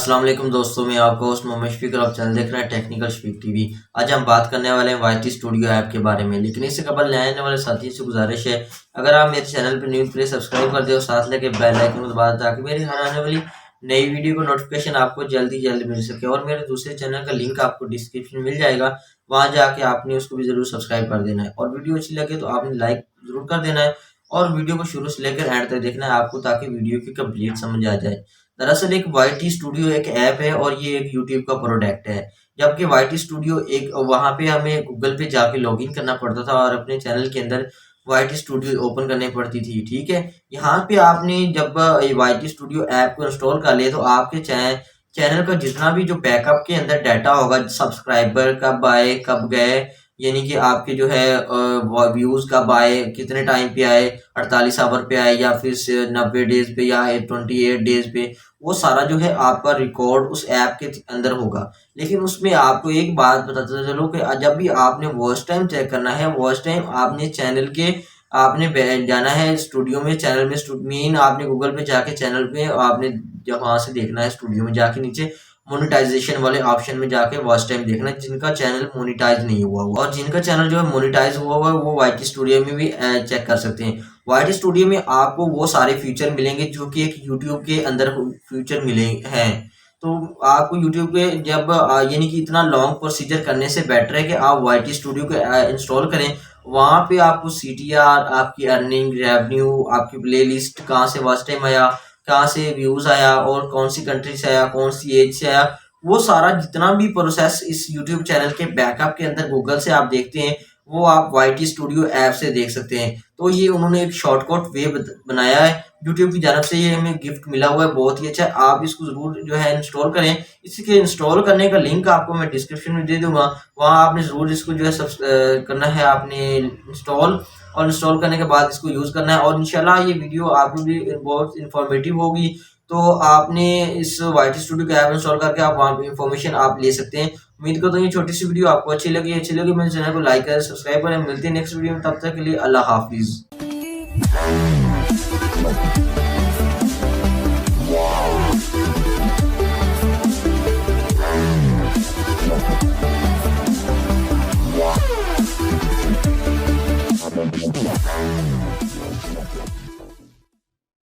अस्सलाम वालेकुम दोस्तों, मैं आपका होस्ट मोहम्मद शफीक और आप चैनल देख रहे हैं टेक्निकल शफीक टीवी। आज हम बात करने वाले हैं वाईटी स्टूडियो ऐप के बारे में। लेकिन इससे कबल नए आने वाले साथियों से गुजारिश है, अगर आप मेरे चैनल पर न्यू प्लीज सब्सक्राइब कर दे और साथ लेके बेल आइकन को दबा दें ताकि मेरी हर आने वाली नई वीडियो को नोटिफिकेशन आपको जल्दी जल्दी मिल सके। और मेरे दूसरे चैनल का लिंक आपको डिस्क्रिप्शन में मिल जाएगा, वहाँ जाके आपने उसको भी जरूर सब्सक्राइब कर देना है। और वीडियो अच्छी लगे तो आपने लाइक जरूर कर देना है और वीडियो को शुरू से लेकर एंड तक देखना है आपको, ताकि वीडियो की कंप्लीट समझ आ जाए। दरअसल एक वाईटी स्टूडियो एक ऐप है और ये एक यूट्यूब का प्रोडक्ट है। जबकि वाईटी स्टूडियो एक वहाँ पे हमें गूगल पे जाके लॉगिन करना पड़ता था और अपने चैनल के अंदर वाईटी स्टूडियो ओपन करनी पड़ती थी। ठीक है, यहाँ पे आपने जब ये वाईटी स्टूडियो ऐप को इंस्टॉल कर लिया तो आपके चैनल का जितना भी जो बैकअप के अंदर डाटा होगा, सब्सक्राइबर कब आए कब गए, यानी कि आपके जो है व्यूज कब आए, कितने टाइम पे आए, 48 आवर पे आए या फिर 90 डेज पे या 28 डेज पे, वो सारा जो है आपका रिकॉर्ड उस ऐप के अंदर होगा। लेकिन उसमें आपको एक बात बताते चलो कि जब भी आपने वॉच टाइम चेक करना है, वॉच टाइम आपने चैनल के आपने जाना है स्टूडियो में, चैनल में मेन आपने गूगल पे जाके चैनल पे आपने जब वहां से देखना है, स्टूडियो में जाके नीचे मोनेटाइजेशन वाले ऑप्शन में जाके वॉच टाइम देखना है, जिनका चैनल मोनेटाइज नहीं हुआ हुआ। और जिनका चैनल जो है मोनेटाइज हुआ हुआ है वो वाईटी स्टूडियो में भी चेक कर सकते हैं। वाईटी स्टूडियो में आपको वो सारे फीचर मिलेंगे जो कि एक यूट्यूब के अंदर फीचर मिले हैं। तो आपको यूट्यूब पे जब यानी कि इतना लॉन्ग प्रोसीजर करने से बेटर है कि आप वाईटी स्टूडियो को इंस्टॉल करें। वहाँ पे आपको सीटीआर, आपकी अर्निंग, रेवेन्यू, आपकी प्लेलिस्ट, कहाँ से वॉच टाइम आया, कहाँ से व्यूज आया और कौन सी कंट्री से आया, कौन सी एज से आया, वो सारा जितना भी प्रोसेस इस यूट्यूब चैनल के बैकअप के अंदर गूगल से आप देखते हैं, वो आप वाईटी स्टूडियो ऐप से देख सकते हैं। तो ये उन्होंने एक शॉर्टकट वे बनाया है, यूट्यूब की जानब से ये हमें गिफ्ट मिला हुआ है, बहुत ही अच्छा है। आप इसको जरूर जो है इंस्टॉल करें। इसके इंस्टॉल करने का लिंक आपको मैं डिस्क्रिप्शन में दे दूंगा, वहाँ आपने जरूर इसको जो है करना है, आपने इंस्टॉल, और इंस्टॉल करने के बाद इसको यूज करना है। और इंशाल्लाह ये वीडियो आपको भी बहुत इंफॉर्मेटिव होगी। तो आपने इस वाईटी स्टूडियो का ऐप इंस्टॉल करके आप वहाँ पे इंफॉर्मेशन आप ले सकते हैं। उम्मीद करता हूँ ये छोटी सी वीडियो आपको अच्छी लगी मेरे चैनल को लाइक करें, सब्सक्राइब करें। मिलते हैं नेक्स्ट वीडियो में, तब तक के लिए अल्लाह हाफिज।